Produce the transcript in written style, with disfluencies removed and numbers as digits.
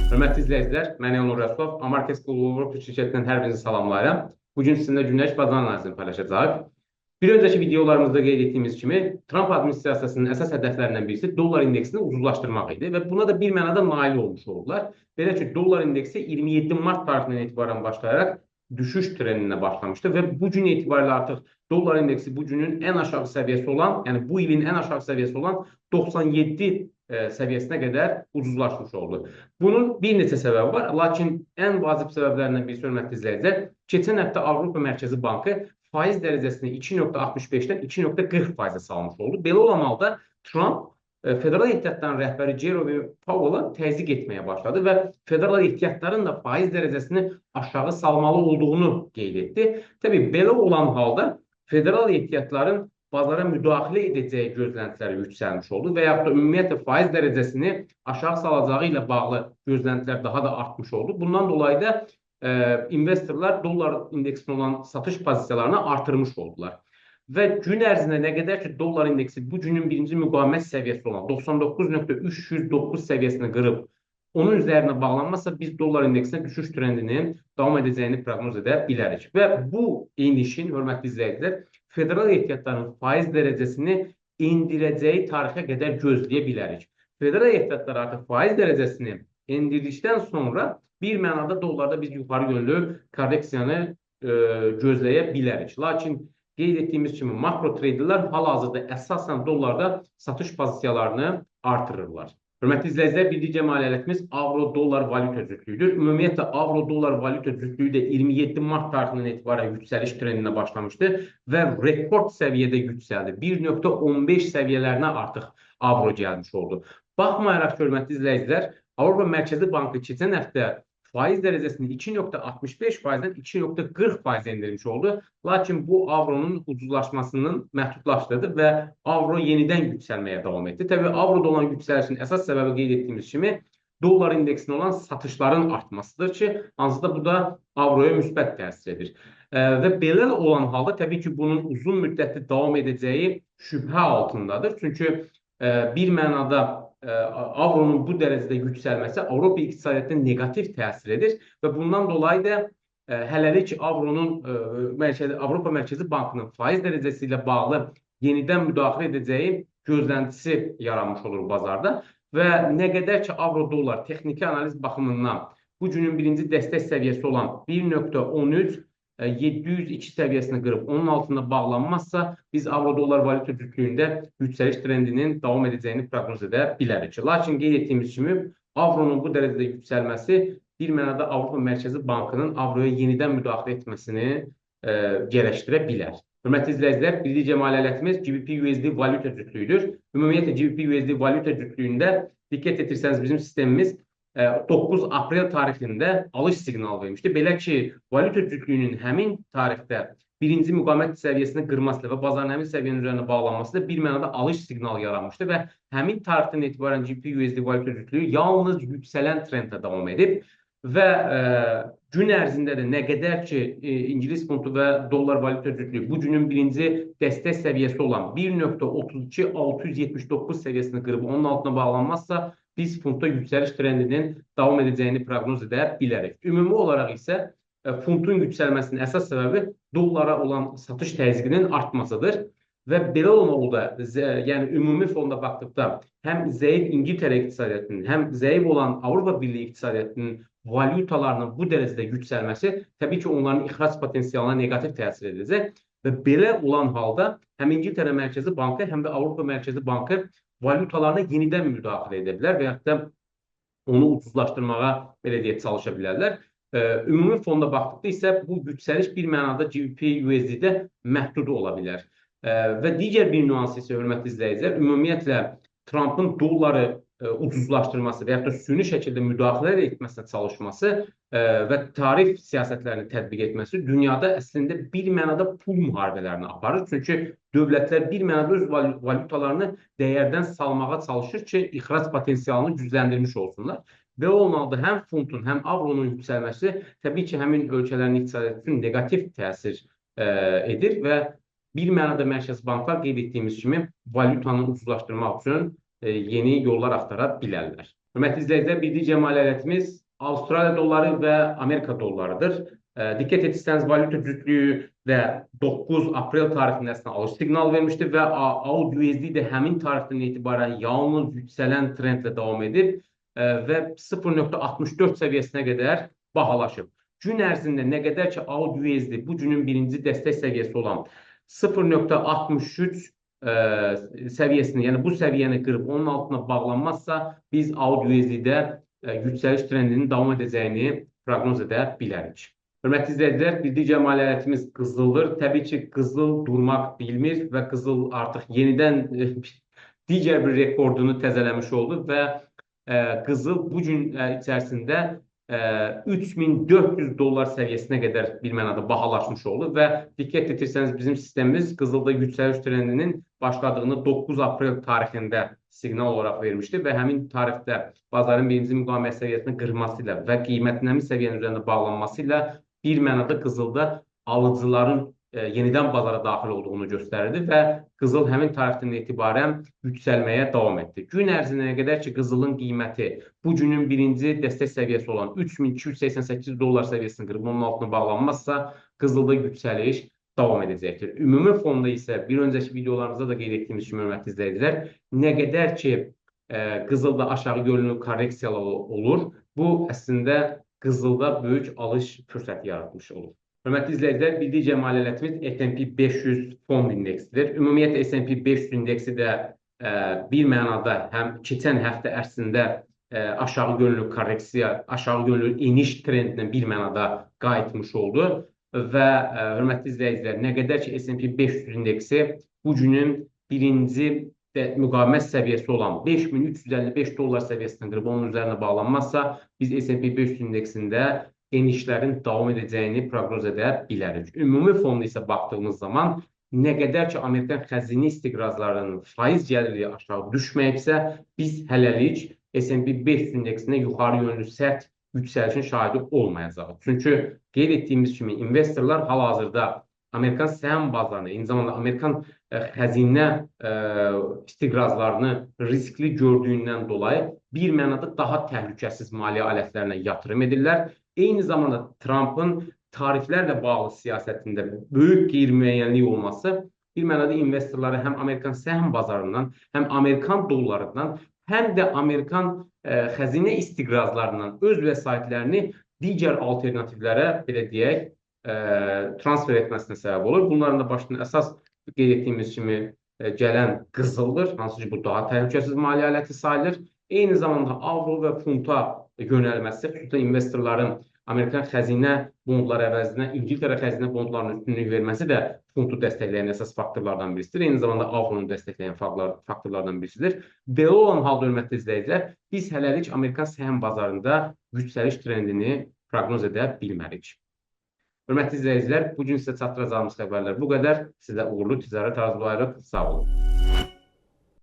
Hörmətli izləyicilər, mən Elnur Rəsulov, Amarkes Global şirkətindən hər birinizi salamlayıram. Bugün sizinlə Günəş bazar analizini paylaşacağıq. Bir öncəki videolarımızda qeyd etdiyimiz kimi, Trump administrasiyasının əsas hədəflərindən birisi dollar indeksini ucuzlaşdırmaq idi və buna da bir mənada nail olmuş oldular. Belə ki, dollar indeksi 27 Mart tarixindən etibarən başlayaraq düşüş trendinə başlamışdı və bu gün etibarilə artıq dollar indeksi bu günün ən aşağı səviyyəsi olan, yəni bu ilin ən aşağı səviyyəsi olan 97 səviyyəsinə qədər ucuzlaşmış oldu. Bunun bir neçə səbəbi var, lakin ən vacib səbəblərindən birisi, hörmətli izləyicilər, keçən həftə Avropa Mərkəzi Bankı faiz dərəcəsini 2,65-dən 2,40%-ə salmış oldu. Belə olan halda Trump federal ehtiyatların rəhbəri Jerome Powell-a təzyiq etməyə başladı və federal ehtiyatların da faiz dərəcəsini aşağı salmalı olduğunu qeyd etdi. Təbii, belə olan halda federal ehtiyatların bazara müdaxilə edəcəyi gözləntiləri yüksəlmiş oldu və yaxud da ümumiyyətlə faiz dərəcəsini aşağı salacağı ilə bağlı gözləntilər daha da artmış oldu. Bundan dolayı da investorlar dollar indeksinin olan satış pozisiyalarını artırmış oldular. Və gün ərzində nə qədər ki, dollar indeksi bu günün birinci müqavimət səviyyəsi olan 99,309 səviyyəsini qırıb, onun üzərinə bağlanmazsa biz dollar indeksinə düşüş trendinin davam edəcəyini proqnoz edə bilərik. Və bu enişin, hörmətli izləyicilər, federal ehtiyatların faiz dərəcəsini endirəcəyi tarixə qədər gözləyə bilərik. Federal ehtiyatlar artıq faiz dərəcəsini endirdikdən sonra bir mənada dollarda biz yuxarı yönlü korreksiyanı gözləyə bilərik. Lakin qeyd etdiyimiz kimi makro treyderlər hal-hazırda əsasən dollarda satış pozisiyalarını artırırlar. Hörmətli izləyicilər, bir digər maliyyətimiz avro-dollar valyuta cütlüyüdür. Ümumiyyətlə, avro-dollar valyuta cütlüyü də 27 Mart tarixindən etibarən yüksəliş trendinə başlamışdı və rekord səviyyədə yüksəldi. 1,15 səviyyələrinə artıq avro gəlmiş oldu. Baxmayaraq, hörmətli izləyicilər, Avropa Mərkəzi Bankı keçən həftə faiz dərəcəsini 2,65%-dən 2,40%-ə endirmiş oldu. Lakin bu avronun ucuzlaşmasının məhdudlaşdırdı və avro yenidən yüksəlməyə davam etdi. Təbii, avroda olan yüksəlişin əsas səbəbi qeyd etdiyimiz kimi dollar indeksinin olan satışların artmasıdır ki, hansı da bu da avroya müsbət təsir edir. Və belə olan halda təbii ki, bunun uzun müddətli davam edəcəyi şübhə altındadır. Çünki bir mənada avronun bu dərəcədə yüksəlməsi Avropa iqtisadiyyatına negativ təsir edir və bundan dolayı da hələlik avronun Avropa Mərkəzi Bankının faiz dərəcəsi ilə bağlı yenidən müdaxilə edəcəyi gözləntisi yaranmış olur bazarda və nə qədər ki, avro-dollar texniki analiz baxımından bu günün birinci dəstək səviyyəsi olan 1,13 702 səviyyəsini qırıb onun altında bağlanmazsa, biz avro-dollar valyuta cütlüyündə yüksəliş trendinin davam edəcəyini proqnoz edə bilərik. Lakin qeyd etdiyimiz kimi, avronun bu dərəcədə yüksəlməsi bir mənada Avropa Mərkəzi Bankının avroya yenidən müdaxilə etməsini gərəkdirə bilər. Hörmətli izləyicilər, bir digər maliyyətimiz GBP-USD valyuta cütlüyüdür. Ümumiyyətlə, GBP-USD valyuta cütlüyündə diqqət etirsəniz bizim sistemimiz 9 aprel tarixində alış siqnal vermişdi. Belə ki, valyuta cütlüyünün həmin tarixdə birinci müqavimət səviyyəsini qırması və bazarın həmin səviyyənin üzərində bağlanması da bir mənada alış siqnalı yaranmışdı və həmin tarixdən etibarən GBP-USD valyuta cütlüyü yalnız yüksələn trendlə davam edib və gün ərzində də nə qədər ki, İngilis funtu və dollar valyuta cütlüyü bu günün birinci dəstək səviyyəsi olan 1,32679 səviyyəsini qırıb onun altına bağlanmazsa, biz funtda yüksəliş trendinin davam edəcəyini proqnoz edə bilərik. Ümumi olaraq isə funtun yüksəlməsinin əsas səbəbi dollara olan satış təzyiqinin artmasıdır və belə olmalıda, yəni ümumi fonda baxdıqda həm zəif İngiltərə iqtisadiyyatının, həm zəif olan Avropa Birliyi iqtisadiyyatının valyutalarının bu dərəcədə yüksəlməsi təbii ki, onların ixrac potensialına negativ təsir edəcək və belə olan halda həm İngiltərə Mərkəzi Bankı, həm də Avropa Mərkəzi Bankı valyutalarına yenidən müdaxilə edə bilər və yaxud da onu ucuzlaşdırmağa belə deyək, çalışa bilərlər. Ümumi fonda baxdıqda isə bu yüksəliş bir mənada GBP-USD-də məhdud ola bilər. Və digər bir nüans isə, hörmətli izləyicilər, ümumiyyətlə Trumpın dolları ucuzlaşdırması və yaxud da süni şəkildə müdaxilə etməsinə çalışması və tarif siyasətlərini tətbiq etməsi dünyada əslində bir mənada pul müharibələrini aparır. Çünki dövlətlər bir mənada öz valyutalarını dəyərdən salmağa çalışır ki, ixrac potensialını gücləndirmiş olsunlar. Və olmalıdır həm funtun, həm avronun yüksəlməsi təbii ki, həmin ölkələrin iqtisadiyyatı üçün negativ təsir edir və bir mənada mərkəzi banklar qeyd etdiyimiz kimi valyutanı ucuzlaşdırmaq üçün yeni yollar axtara bilərlər. Hörmətli izləyicilər, bildiyi cəmi alətimiz Avstraliya dolları və Amerika dollarıdır. Diqqət etsəniz, valyuta cütlüyü və 9 aprel tarixində əslində alış siqnal vermişdi və AUD-USD də həmin tarixdən etibarən yalnız yüksələn trendlə davam edib və 0.64 səviyyəsinə qədər bahalaşıb. Gün ərzində nə qədər ki AUD-USD bu günün birinci dəstək səviyyəsi olan 0.63 səviyyəsini, yəni bu səviyyəni qırıb onun altına bağlanmazsa, biz AUD-USD-də yüksəliş trendinin davam edəcəyini proqnoz edə bilərik. Hörmətli izləyicilər, bildiyi cəmi alətimiz qızıldır. Təbii ki, qızıl durmaq bilmir və qızıl artıq yenidən digər bir rekordunu təzələmiş oldu və qızıl bu gün içərisində 3400 dollar səviyyəsinə qədər bir mənada bahalaşmış oldu və diqqət etirsəniz bizim sistemimiz qızılda yüksəliş trendinin başladığını 9 aprel tarixində siqnal olaraq vermişdi və həmin tarixdə bazarın birinci müqavimət səviyyəsini qırması ilə və qiymətin həmin səviyyənin üzərində bağlanması ilə bir mənada qızılda alıcıların yenidən bazara daxil olduğunu göstərirdi və qızıl həmin tarixdən etibarən yüksəlməyə davam etdi. Gün ərzində nə qədər ki, qızılın qiyməti bu günün birinci dəstək səviyyəsi olan 3288 dollar səviyyəsini qırıb onun altına bağlanmazsa, qızılda yüksəliş davam edəcəkdir. Ümumi fonda isə bir öncəki videolarımızda da qeyd etdiyimiz kimi, hörmətli izləyicilər, nə qədər ki, qızılda aşağı yönlü korreksiyalar olur, bu əslində qızılda böyük alış fürsəti yaratmış olur. Hörmətli izləyicilər, bildiyi cəmi alətimiz S&P 500 fond indeksidir. Ümumiyyətlə S&P 500 indeksi də bir mənada həm keçən həftə ərzində aşağı yönlü korreksiya, aşağı yönlü eniş trendinə bir mənada qayıtmış oldu və hörmətli izləyicilər, nə qədər ki S&P 500 indeksi bu günün birinci müqavimət səviyyəsi olan 5355 dollar səviyyəsindən qırıb onun üzərinə bağlanmazsa, biz S&P 500 indeksində enişlərin davam edəcəyini proqnoz edə bilərik. Ümumi fonda isə baxdığımız zaman nə qədər ki Amerikan xəzinə istiqrazlarının faiz gəliri aşağı düşməyibsə, biz hələlik S&P 500 indeksində yuxarı yönlü sərt yüksəlişin şahidi olmayacaq. Çünki qeyd etdiyimiz kimi investorlar hal-hazırda Amerikan səhəm bazarını, eyni zamanda Amerikan xəzinə istiqrazlarını riskli gördüyündən dolayı bir mənada daha təhlükəsiz maliyyə alətlərinə yatırım edirlər. Eyni zamanda Trump'ın tariflərlə bağlı siyasətində böyük qeyri-müəyyənlik olması bir mənada investorları həm Amerikan səhəm bazarından, həm Amerikan dollarından, həm də Amerikan xəzinə istiqrazlarından öz vəsaitlərini digər alternativlərə, belə deyək, transfer etməsinə səbəb olur. Bunların da başında əsas qeyd etdiyimiz kimi gələn qızıldır, hansı ki bu daha təhlükəsiz maliyyə aləti sayılır. Eyni zamanda avro və funta yönəlməsi, xüsusən investorların Amerikan xəzinə bondları əvəzinə İngiltərə xəzinə bondlarının üstünlük verməsi də funtu dəstəkləyən əsas faktorlardan birisidir. Eyni zamanda avronu dəstəkləyən faktorlardan birisidir. Belə olan halda, hörmətli izləyicilər, biz hələlik Amerikan səhəm bazarında yüksəliş trendini proqnoz edə bilmərik. Hörmətli izləyicilər, bugün sizə çatdıracağımız xəbərlər bu qədər. Sizə uğurlu ticarət arzulayırıq. Sağ olun.